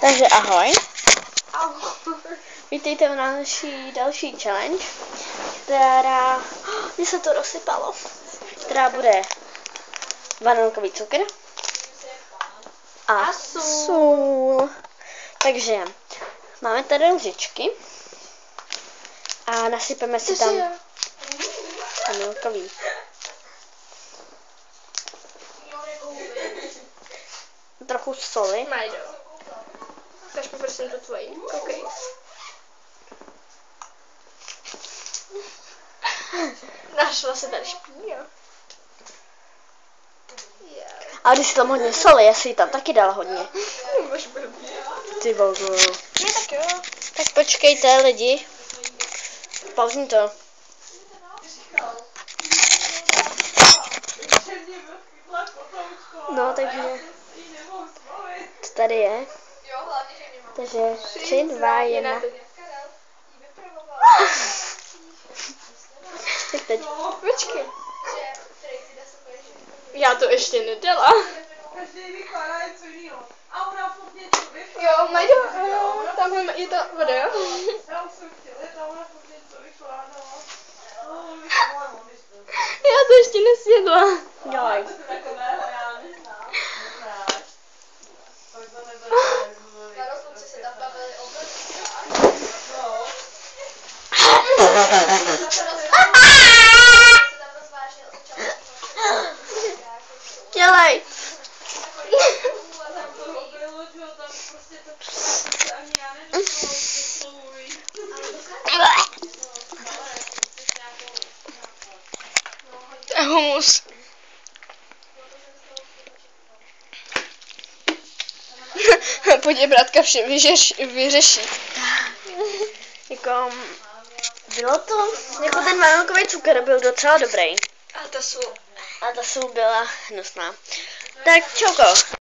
Takže ahoj. Ahoj. Vítejte v naší další challenge, která... Mně se to rozsypalo. Která bude vanilkový cukr a sůl. Takže máme tady lžičky a nasypeme si tam vanilkový. Trochu soli. Majdo. Ukaž mi prosím tu tvoji. Koukej. Našla se tady špína. A když si tam hodně soli, já si ji tam taky dala hodně. Ty bogu. No tak jo. Tak počkejte lidi. Pauzni to. No, takže to tady je. Takže 3, 2, 1. Tak teď. Počkej. Já to ještě nedala. Jo, Majdo, tamhle je ta voda, jo? Já to ještě nesjedla. Dělaj. Dělej. To je humus. Pojď je brátka vše vyřeší. Jako, bylo to, jako ten vanilkový cukr byl docela dobrý. A ta sůl. A ta sůl byla hnusná. Tak čoko.